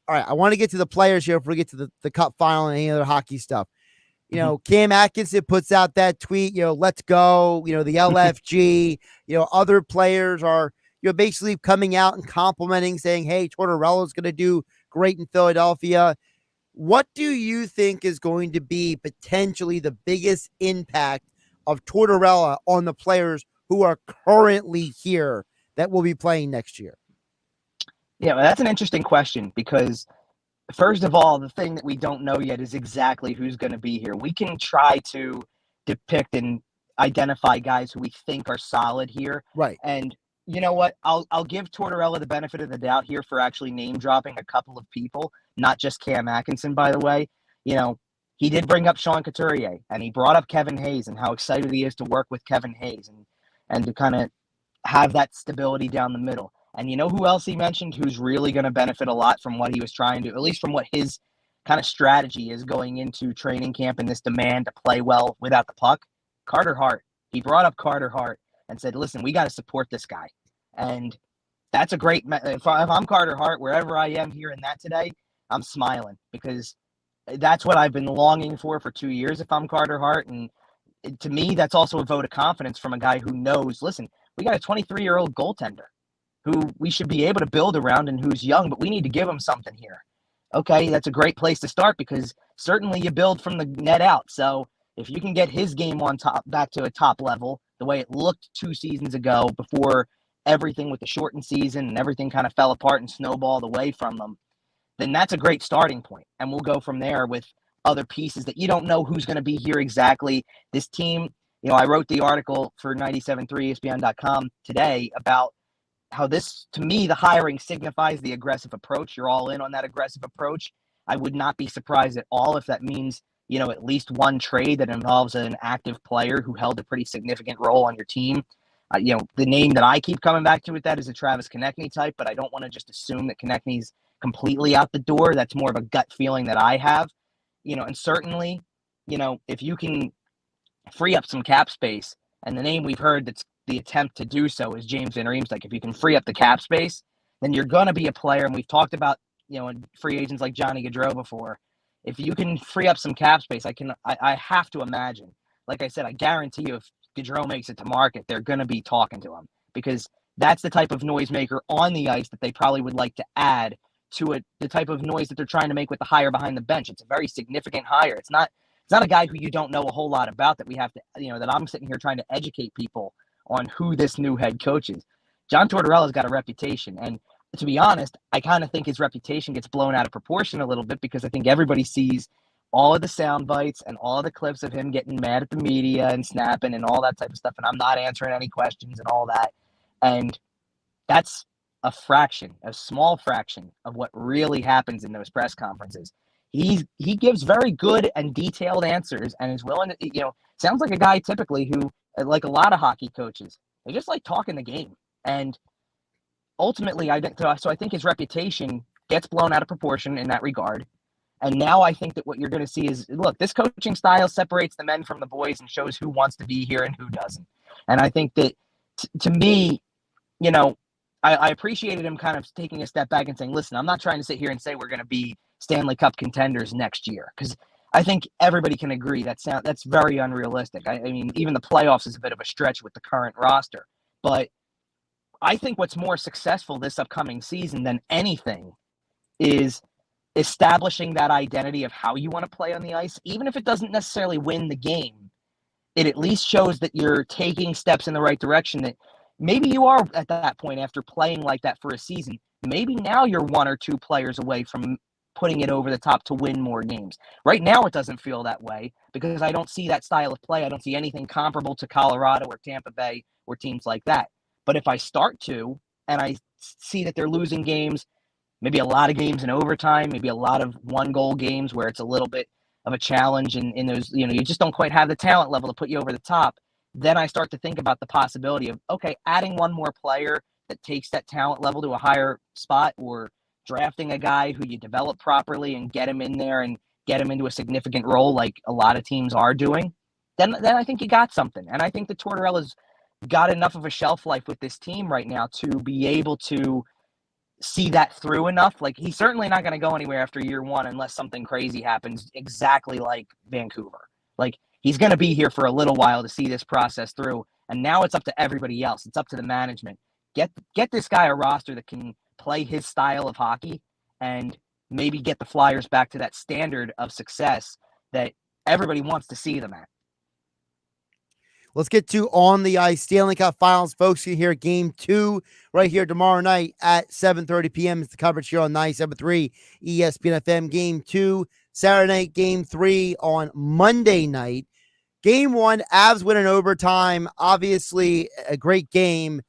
All right, I want to get to the players here before we get to the Cup final and any other hockey stuff. Cam Atkinson puts out that tweet, let's go, the LFG, other players are, basically coming out and complimenting, saying, hey, Tortorella is going to do great in Philadelphia. What do you think is going to be potentially the biggest impact of Tortorella on the players who are currently here that will be playing next year? Yeah, well, that's an interesting question because, first of all, the thing that we don't know yet is exactly who's going to be here. We can try to depict and identify guys who we think are solid here. Right. And you know what? I'll give Tortorella the benefit of the doubt here for actually name dropping a couple of people, not just Cam Atkinson, by the way. He did bring up Sean Couturier, and he brought up Kevin Hayes and how excited he is to work with Kevin Hayes and to kind of have that stability down the middle. And you know who else he mentioned who's really going to benefit a lot from what he was trying to, at least from what his kind of strategy is going into training camp and this demand to play well without the puck? Carter Hart. He brought up Carter Hart and said, listen, we got to support this guy. And that's a great, if I'm Carter Hart, wherever I am hearing that today, I'm smiling because that's what I've been longing for 2 years if I'm Carter Hart. And to me, that's also a vote of confidence from a guy who knows, listen, we got a 23-year-old goaltender who we should be able to build around and who's young, but we need to give him something here. Okay, that's a great place to start because certainly you build from the net out. So if you can get his game on top, back to a top level, the way it looked 2 seasons ago before everything with the shortened season and everything kind of fell apart and snowballed away from them, then that's a great starting point. And we'll go from there with other pieces that you don't know who's going to be here exactly. This team, I wrote the article for 97.3ESPN.com today about how this, to me, the hiring signifies the aggressive approach. You're all in on that aggressive approach. I would not be surprised at all if that means, at least one trade that involves an active player who held a pretty significant role on your team. The name that I keep coming back to with that is a Travis Konechny type, but I don't want to just assume that Konechny's completely out the door. That's more of a gut feeling that I have, and certainly, if you can free up some cap space, and the name we've heard that's the attempt to do so is James Van Riemsdyk. Like if you can free up the cap space, then you're going to be a player. And we've talked about, free agents like Johnny Gaudreau before. If you can free up some cap space, I have to imagine, like I said, I guarantee you if Gaudreau makes it to market, they're going to be talking to him because that's the type of noisemaker on the ice that they probably would like to add to it, the type of noise that they're trying to make with the hire behind the bench. It's a very significant hire. It's not a guy who you don't know a whole lot about that we have to, that I'm sitting here trying to educate people on who this new head coach is. John Tortorella's got a reputation. And to be honest, I kind of think his reputation gets blown out of proportion a little bit because I think everybody sees all of the sound bites and all of the clips of him getting mad at the media and snapping and all that type of stuff. And I'm not answering any questions and all that. And that's a small fraction of what really happens in those press conferences. He gives very good and detailed answers and is willing to, sounds like a guy typically who, like a lot of hockey coaches, they just like talking the game. And ultimately, I think his reputation gets blown out of proportion in that regard. And now I think that what you're going to see is, look, this coaching style separates the men from the boys and shows who wants to be here and who doesn't. And I think that, to me, you know, I appreciated him kind of taking a step back and saying, listen, I'm not trying to sit here and say we're going to be Stanley Cup contenders next year, because I think everybody can agree that's very unrealistic. I mean, even the playoffs is a bit of a stretch with the current roster. But I think what's more successful this upcoming season than anything is establishing that identity of how you want to play on the ice. Even if it doesn't necessarily win the game, it at least shows that you're taking steps in the right direction, that maybe you are at that point after playing like that for a season. Maybe now you're one or two players away from putting it over the top to win more games. Right now it doesn't feel that way because I don't see that style of play. I don't see anything comparable to Colorado or Tampa Bay or teams like that. But if I start to, and I see that they're losing games, maybe a lot of games in overtime, maybe a lot of one-goal games where it's a little bit of a challenge in those, you know, you just don't quite have the talent level to put you over the top, then I start to think about the possibility of, okay, adding one more player that takes that talent level to a higher spot, or drafting a guy who you develop properly and get him in there and get him into a significant role like a lot of teams are doing, then I think you got something. And I think that Tortorella's got enough of a shelf life with this team right now to be able to see that through enough. Like, he's certainly not going to go anywhere after year one unless something crazy happens, exactly like Vancouver. Like, he's going to be here for a little while to see this process through. And now it's up to everybody else. It's up to the management. Get this guy a roster that can play his style of hockey and maybe get the Flyers back to that standard of success that everybody wants to see them at. Let's get to on the ice Stanley Cup Finals, folks. You hear Game 2 right here tomorrow night at 7:30 p.m. It's the coverage here on 97.3 ESPN FM. Game 2 Saturday night. Game 3 on Monday night. Game 1, Avs win in overtime. Obviously, a great game.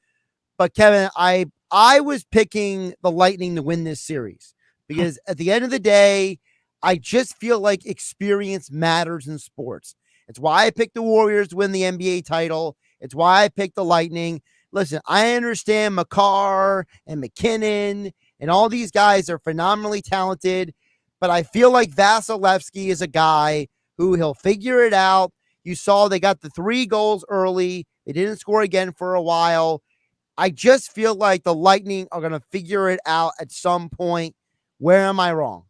But Kevin, I was picking the Lightning to win this series because at the end of the day, I just feel like experience matters in sports. It's why I picked the Warriors to win the NBA title. It's why I picked the Lightning. Listen, I understand Makar and McKinnon and all these guys are phenomenally talented, but I feel like Vasilevsky is a guy who he'll figure it out. You saw they got the 3 goals early. They didn't score again for a while. I just feel like the Lightning are going to figure it out at some point. Where am I wrong?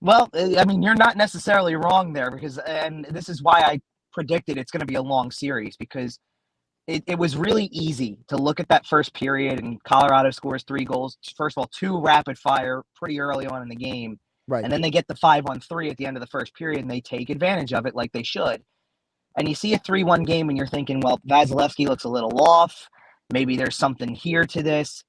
Well, I mean, you're not necessarily wrong there and this is why I predicted it's going to be a long series, because it was really easy to look at that first period and Colorado scores 3 goals. First of all, 2 rapid fire pretty early on in the game. Right. And then they get the 5-on-3 at the end of the first period and they take advantage of it like they should. And you see a 3-1 game and you're thinking, well, Vasilevsky looks a little off. Maybe there's something here to this.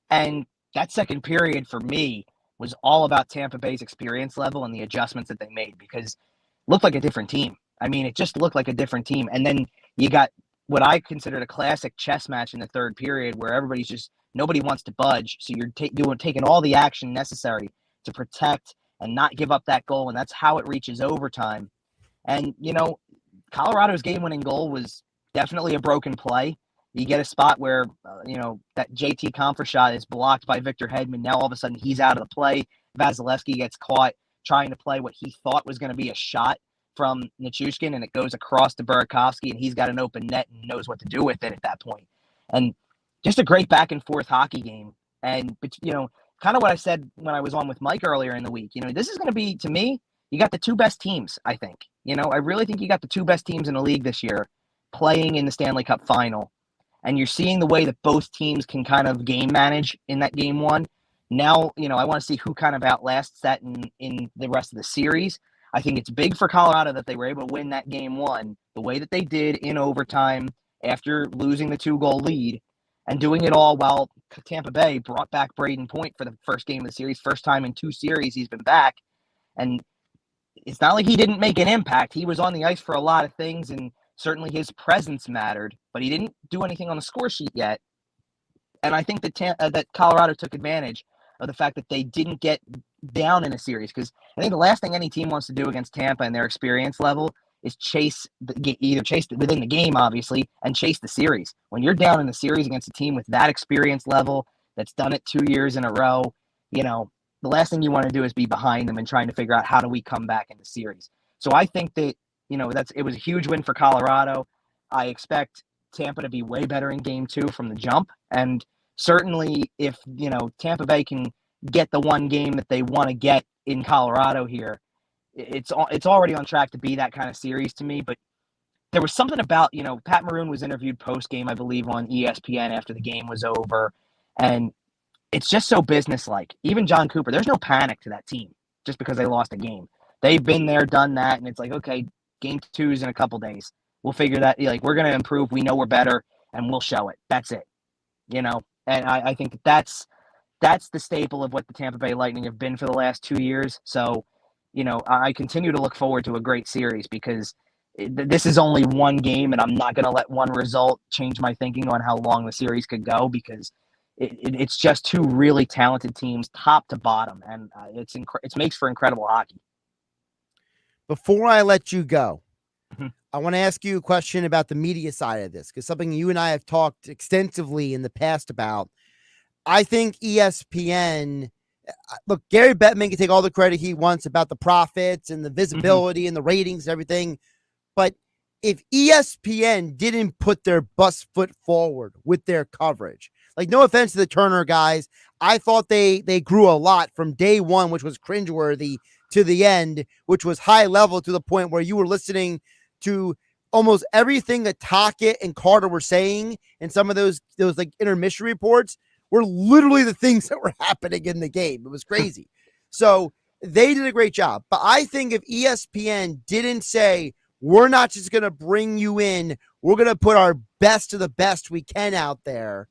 And that second period for me was all about Tampa Bay's experience level and the adjustments that they made, because it looked like a different team. I mean, it just looked like a different team. And then you got what I considered a classic chess match in the third period where everybody's just, nobody wants to budge. So you're taking all the action necessary to protect and not give up that goal. And that's how it reaches overtime. And, you know, Colorado's game-winning goal was definitely a broken play. You get a spot where, that JT Compher shot is blocked by Victor Hedman. Now all of a sudden he's out of the play. Vasilevsky gets caught trying to play what he thought was going to be a shot from Nichushkin, and it goes across to Burakovsky, and he's got an open net and knows what to do with it at that point. And just a great back-and-forth hockey game. And, kind of what I said when I was on with Mike earlier in the week. This is going to be, to me, you got the 2 best teams, I think. I really think you got the 2 best teams in the league this year playing in the Stanley Cup final. And you're seeing the way that both teams can kind of game manage in that game 1. Now, I want to see who kind of outlasts that in the rest of the series. I think it's big for Colorado that they were able to win that game 1 the way that they did in overtime after losing the 2-goal lead, and doing it all while Tampa Bay brought back Braden Point for the first game of the series. First time in 2 series he's been back. And it's not like he didn't make an impact. He was on the ice for a lot of things, and certainly his presence mattered, but he didn't do anything on the score sheet yet. And I think that Colorado took advantage of the fact that they didn't get down in a series, because I think the last thing any team wants to do against Tampa and their experience level is either chase within the game, obviously, and chase the series. When you're down in the series against a team with that experience level that's done it 2 years in a row, the last thing you want to do is be behind them and trying to figure out how do we come back in the series. So I think that, it was a huge win for Colorado. I expect Tampa to be way better in game 2 from the jump. And certainly if, Tampa Bay can get the one game that they want to get in Colorado here, it's already on track to be that kind of series to me. But there was something about, Pat Maroon was interviewed post-game, I believe, on ESPN after the game was over. And it's just so businesslike. Even John Cooper, there's no panic to that team just because they lost a game. They've been there, done that, and it's like, okay, game 2 is in a couple days. We'll figure that, we're going to improve. We know we're better, and we'll show it. That's it, And I think that's the staple of what the Tampa Bay Lightning have been for the last 2 years. So, I continue to look forward to a great series because this is only one game, and I'm not going to let one result change my thinking on how long the series could go because it's just two really talented teams, top to bottom, and it makes for incredible hockey. Before I let you go, I want to ask you a question about the media side of this, because something you and I have talked extensively in the past about. I think ESPN, look, Gary Bettman can take all the credit he wants about the profits and the visibility and the ratings and everything, but if ESPN didn't put their best foot forward with their coverage, like, no offense to the Turner guys, I thought they grew a lot from day one, which was cringeworthy, to the end, which was high level to the point where you were listening to almost everything that Tocchet and Carter were saying, and some of those like intermission reports were literally the things that were happening in the game. It was crazy. So they did a great job. But I think if ESPN didn't say, we're not just going to bring you in, we're going to put our best of the best we can out there,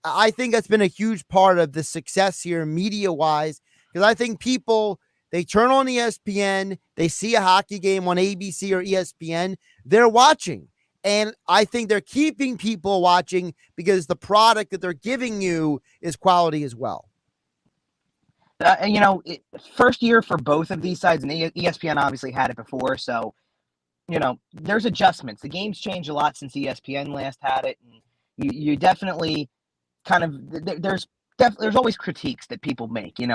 I think that's been a huge part of the success here media-wise, because I think people, they turn on ESPN, they see a hockey game on ABC or ESPN, they're watching. And I think they're keeping people watching because the product that they're giving you is quality as well. First year for both of these sides, and ESPN obviously had it before, so, there's adjustments. The game's changed a lot since ESPN last had it, and you definitely kind of, there's always critiques that people make, and,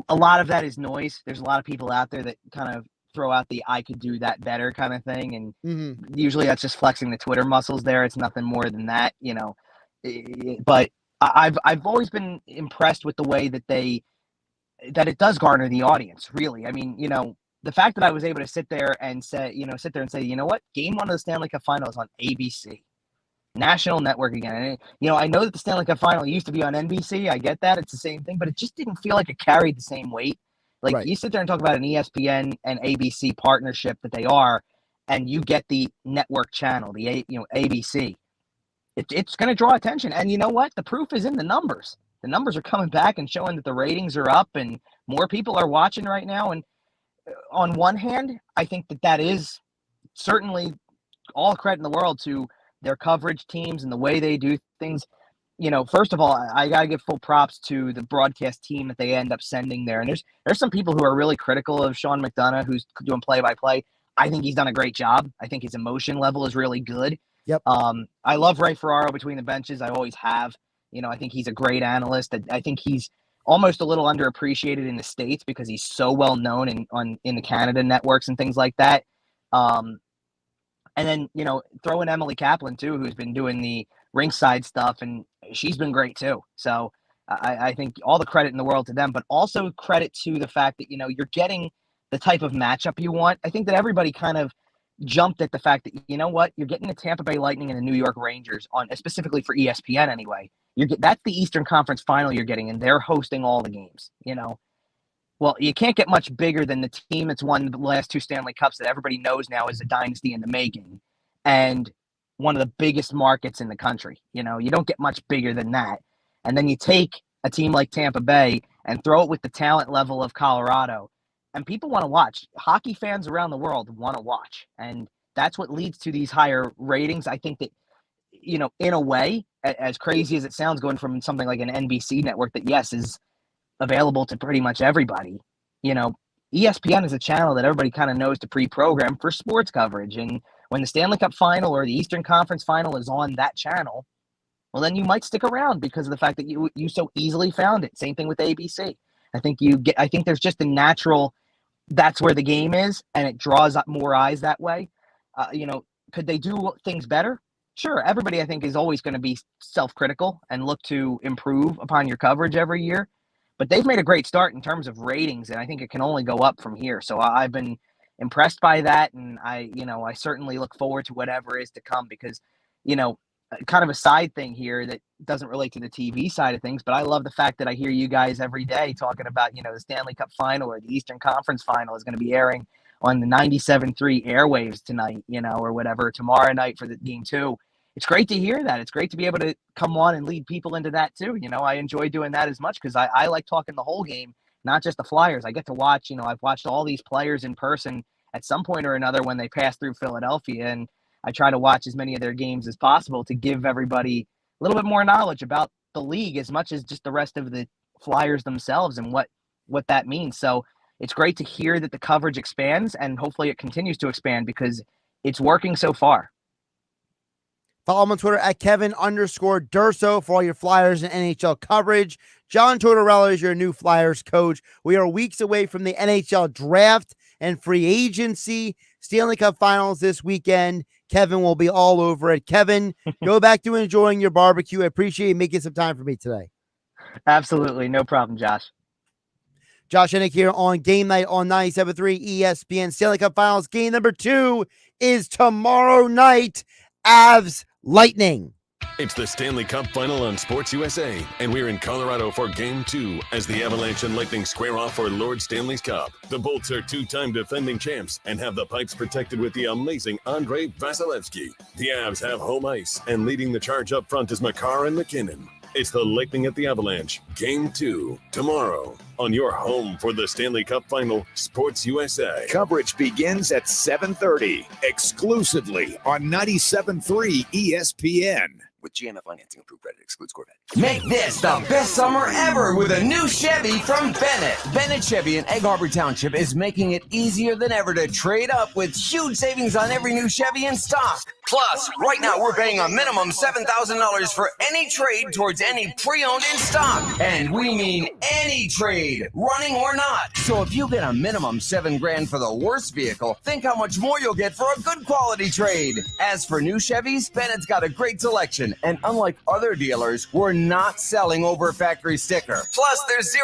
a lot of that is noise. There's a lot of people out there that kind of throw out the I could do that better kind of thing, and usually that's just flexing the Twitter muscles there. It's nothing more than that, but I've always been impressed with the way that that it does garner the audience, really. I mean, the fact that I was able to sit there and say, you know what, game 1 of the Stanley Cup Final is on ABC. National network again. And, I know that the Stanley Cup Final used to be on NBC. I get that. It's the same thing, but it just didn't feel like it carried the same weight. Like, right. You sit there and talk about an ESPN and ABC partnership that they are, and you get the network channel, the ABC. It's going to draw attention. And you know what? The proof is in the numbers. The numbers are coming back and showing that the ratings are up and more people are watching right now. And on one hand, I think that is certainly all credit in the world to their coverage teams and the way they do things. First of all, I got to give full props to the broadcast team that they end up sending there. And there's some people who are really critical of Sean McDonough, who's doing play-by-play. I think he's done a great job. I think his emotion level is really good. Yep. I love Ray Ferraro between the benches. I always have. I think he's a great analyst. I think he's almost a little underappreciated in the States because he's so well known in the Canada networks and things like that. And then, throw in Emily Kaplan, too, who's been doing the ringside stuff, and she's been great, too. So I think all the credit in the world to them, but also credit to the fact that, you're getting the type of matchup you want. I think that everybody kind of jumped at the fact that, you're getting the Tampa Bay Lightning and the New York Rangers on, specifically for ESPN anyway. That's the Eastern Conference Final you're getting, and they're hosting all the games, Well, you can't get much bigger than the team that's won the last 2 Stanley Cups that everybody knows now is a dynasty in the making and one of the biggest markets in the country. You don't get much bigger than that. And then you take a team like Tampa Bay and throw it with the talent level of Colorado, and people want to watch. Hockey fans around the world want to watch, and that's what leads to these higher ratings. I think that, in a way, as crazy as it sounds, going from something like an NBC network that, yes, is available to pretty much everybody, ESPN is a channel that everybody kind of knows to pre-program for sports coverage. And when the Stanley Cup final or the Eastern Conference final is on that channel, well, then you might stick around because of the fact that you so easily found it. Same thing with ABC. I think there's just a natural, that's where the game is, and it draws up more eyes that way. Could they do things better? Sure. Everybody, I think, is always going to be self-critical and look to improve upon your coverage every year. But they've made a great start in terms of ratings, and I think it can only go up from here. So I've been impressed by that, and I certainly look forward to whatever is to come because, kind of a side thing here that doesn't relate to the TV side of things, but I love the fact that I hear you guys every day talking about, the Stanley Cup final or the Eastern Conference final is going to be airing on the 97.3 airwaves tonight, or whatever, tomorrow night for the game 2. It's great to hear that. It's great to be able to come on and lead people into that too. I enjoy doing that as much because I like talking the whole game, not just the Flyers. I get to watch, I've watched all these players in person at some point or another when they pass through Philadelphia, and I try to watch as many of their games as possible to give everybody a little bit more knowledge about the league as much as just the rest of the Flyers themselves and what that means. So it's great to hear that the coverage expands, and hopefully it continues to expand because it's working so far. Follow him on Twitter at Kevin_Durso for all your Flyers and NHL coverage. John Tortorella is your new Flyers coach. We are weeks away from the NHL draft and free agency. Stanley Cup finals this weekend. Kevin will be all over it. Kevin, go back to enjoying your barbecue. I appreciate you making some time for me today. Absolutely. No problem, Josh. Josh Hennig here on Game Night on 97.3 ESPN. Stanley Cup finals game number 2 is tomorrow night. Avs Lightning. It's the Stanley Cup final on Sports USA, and we're in Colorado for Game 2 as the Avalanche and Lightning square off for Lord Stanley's Cup. The Bolts are 2-time defending champs and have the pipes protected with the amazing Andrei Vasilevsky. The Avs have home ice, and leading the charge up front is Makar and McKinnon. It's the Lightning at the Avalanche, Game 2, tomorrow on your home for the Stanley Cup Final, Sports USA. Coverage begins at 7:30, exclusively on 97.3 ESPN. With GMF financing, approved credit, excludes Corvette. Make this the best summer ever with a new Chevy from Bennett. Bennett Chevy in Egg Harbor Township is making it easier than ever to trade up with huge savings on every new Chevy in stock. Plus, right now we're paying a minimum $7,000 for any trade towards any pre-owned in stock. And we mean any trade, running or not. So if you get a minimum $7,000 for the worst vehicle, think how much more you'll get for a good quality trade. As for new Chevys, Bennett's got a great selection. And unlike other dealers, we're not selling over factory sticker. Plus, there's 0%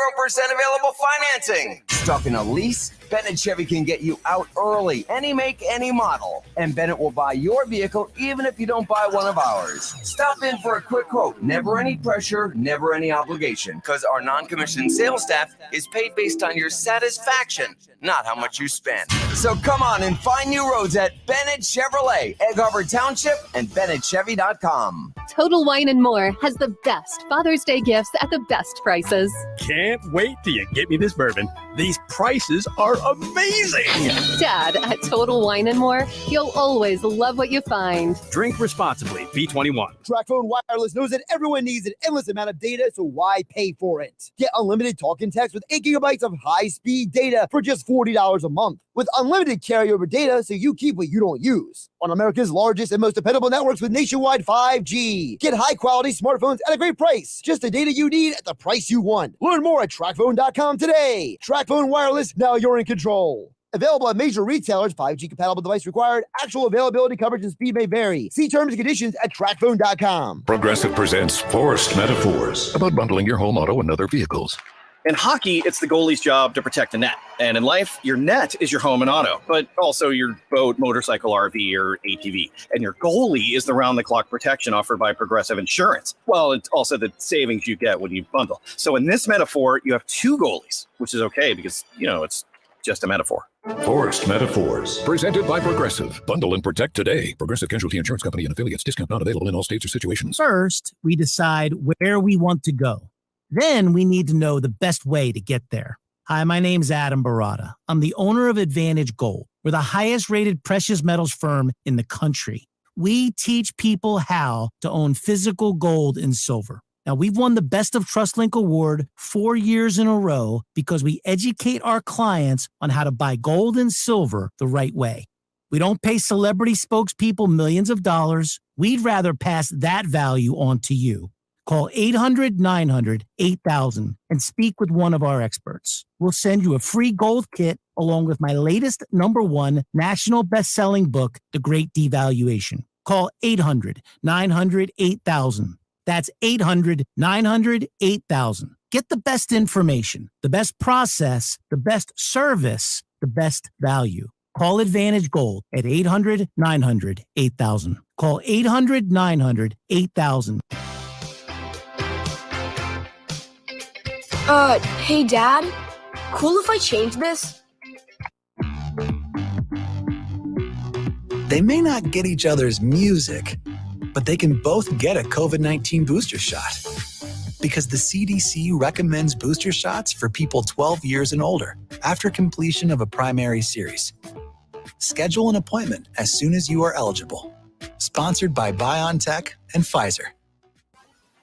available financing. Stuck in a lease? Bennett Chevy can get you out early, any make, any model. And Bennett will buy your vehicle even if you don't buy one of ours. Stop in for a quick quote. Never any pressure, never any obligation. Because our non-commissioned sales staff is paid based on your satisfaction, not how much you spend. So come on and find new roads at Bennett Chevrolet, Egg Harbor Township, and BennettChevy.com. Total Wine and More has the best Father's Day gifts at the best prices. Can't wait till you get me this bourbon. These prices are amazing. Dad, at Total Wine and More, you'll always love what you find. Drink responsibly. B21. TracFone Wireless knows that everyone needs an endless amount of data, so why pay for it? Get unlimited talk and text with 8 gigabytes of high-speed data for just $40 a month. With unlimited carryover data, so you keep what you don't use. On America's largest and most dependable networks with nationwide 5G. Get high-quality smartphones at a great price. Just the data you need at the price you want. Learn more at TracFone.com today. TracFone Wireless, now you're in control. Available at major retailers. 5G compatible device required. Actual availability, coverage, and speed may vary. See terms and conditions at TracFone.com. Progressive presents Forced Metaphors about bundling your home, auto, and other vehicles. In hockey, it's the goalie's job to protect the net. And in life, your net is your home and auto, but also your boat, motorcycle, RV, or ATV. And your goalie is the round-the-clock protection offered by Progressive Insurance. Well, it's also the savings you get when you bundle. So in this metaphor, you have two goalies, which is okay because, it's just a metaphor. Forced Metaphors. Presented by Progressive. Bundle and protect today. Progressive Casualty Insurance Company and affiliates. Discount not available in all states or situations. First, we decide where we want to go. Then we need to know the best way to get there. Hi, my name's Adam Barada. I'm the owner of Advantage Gold. We're the highest rated precious metals firm in the country. We teach people how to own physical gold and silver. Now, we've won the Best of TrustLink award 4 years in a row because we educate our clients on how to buy gold and silver the right way. We don't pay celebrity spokespeople millions of dollars. We'd rather pass that value on to you. Call 800-900-8000 and speak with one of our experts. We'll send you a free gold kit along with my latest #1 national best-selling book, The Great Devaluation. Call 800-900-8000. That's 800-900-8000. Get the best information, the best process, the best service, the best value. Call Advantage Gold at 800-900-8000. Call 800-900-8000. Hey, Dad. Cool if I change this? They may not get each other's music, but they can both get a COVID-19 booster shot. Because the CDC recommends booster shots for people 12 years and older after completion of a primary series. Schedule an appointment as soon as you are eligible. Sponsored by BioNTech and Pfizer.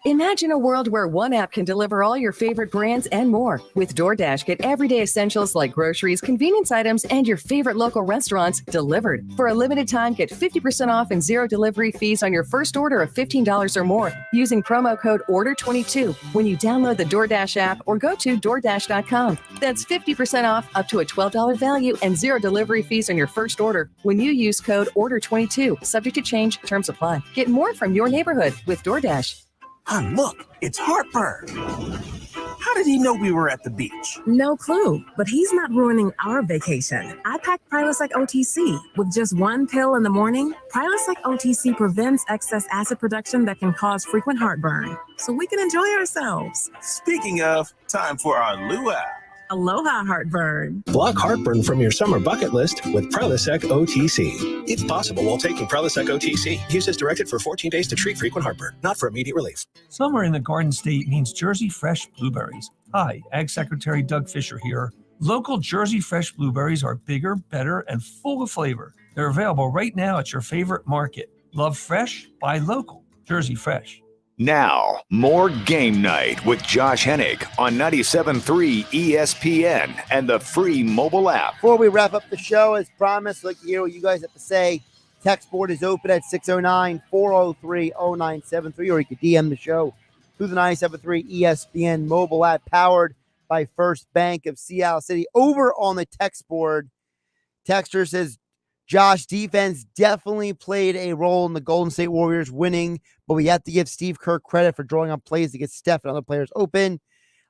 Imagine a world where one app can deliver all your favorite brands and more. With DoorDash, get everyday essentials like groceries, convenience items, and your favorite local restaurants delivered. For a limited time, get 50% off and 0 delivery fees on your first order of $15 or more using promo code ORDER22 when you download the DoorDash app or go to DoorDash.com. That's 50% off up to a $12 value and 0 delivery fees on your first order when you use code ORDER22. Subject to change. Terms apply. Get more from your neighborhood with DoorDash. Hon, look, it's Hartburn. How did he know we were at the beach? No clue, but he's not ruining our vacation. I packed Prilosec OTC. With just one pill in the morning, Prilosec OTC prevents excess acid production that can cause frequent heartburn, so we can enjoy ourselves. Speaking of, time for our luau. Aloha, heartburn. Block heartburn from your summer bucket list with Prilosec OTC. If possible, while taking Prilosec OTC. Use as directed for 14 days to treat frequent heartburn, not for immediate relief. Summer in the Garden State means Jersey Fresh blueberries. Hi, Ag Secretary Doug Fisher here. Local Jersey Fresh blueberries are bigger, better, and full of flavor. They're available right now at your favorite market. Love fresh? Buy local. Jersey Fresh. Now, more Game Night with Josh Hennig on 97.3 ESPN and the free mobile app. Before we wrap up the show, as promised, look here what you guys have to say. Text board is open at 609-403-0973, or you can DM the show through the 97.3 ESPN mobile app, powered by First Bank of Seattle City. Over on the text board, texter says, Josh, defense definitely played a role in the Golden State Warriors winning, but we have to give Steve Kerr credit for drawing up plays to get Steph and other players open.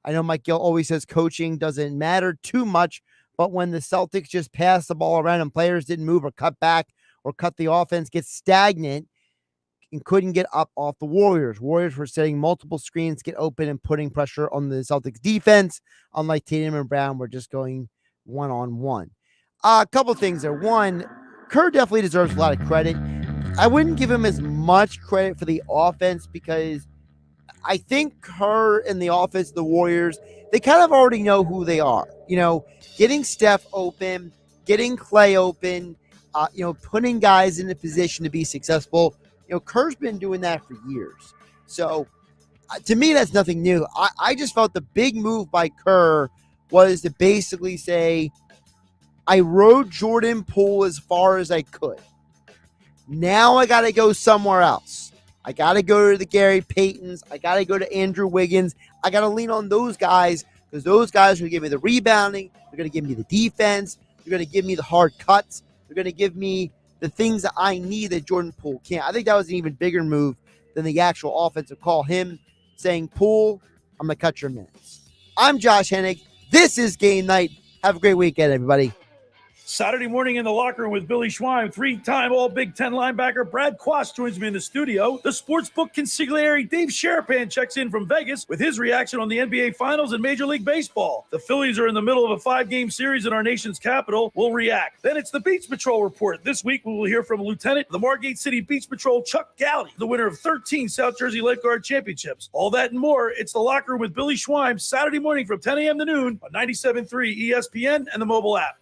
I know Mike Gill always says coaching doesn't matter too much, but when the Celtics just pass the ball around and players didn't move or cut back or cut the offense, get stagnant and couldn't get up off the Warriors. Warriors were setting multiple screens, get open and putting pressure on the Celtics defense, unlike Tatum and Brown were just going one-on-one. A couple things there. One, Kerr definitely deserves a lot of credit. I wouldn't give him as much credit for the offense because I think Kerr and the offense, the Warriors, they kind of already know who they are. You know, getting Steph open, getting Clay open, putting guys in a position to be successful. You know, Kerr's been doing that for years. So to me, that's nothing new. I just felt the big move by Kerr was to basically say, I rode Jordan Poole as far as I could. Now I got to go somewhere else. I got to go to the Gary Paytons. I got to go to Andrew Wiggins. I got to lean on those guys because those guys are going to give me the rebounding. They're going to give me the defense. They're going to give me the hard cuts. They're going to give me the things that I need that Jordan Poole can't. I think that was an even bigger move than the actual offensive call. Him saying, Poole, I'm going to cut your minutes. I'm Josh Hennig. This is Game Night. Have a great weekend, everybody. Saturday morning in the locker room with Billy Schwein, 3-time All-Big Ten linebacker Brad Quast joins me in the studio. The sportsbook consigliere Dave Sharapan checks in from Vegas with his reaction on the NBA Finals and Major League Baseball. The Phillies are in the middle of a 5-game series in our nation's capital. We'll react. Then it's the Beach Patrol report. This week we will hear from Lieutenant of the Margate City Beach Patrol Chuck Galley, the winner of 13 South Jersey Lifeguard Championships. All that and more. It's the locker room with Billy Schwein, Saturday morning from 10 a.m. to noon on 97.3 ESPN and the mobile app.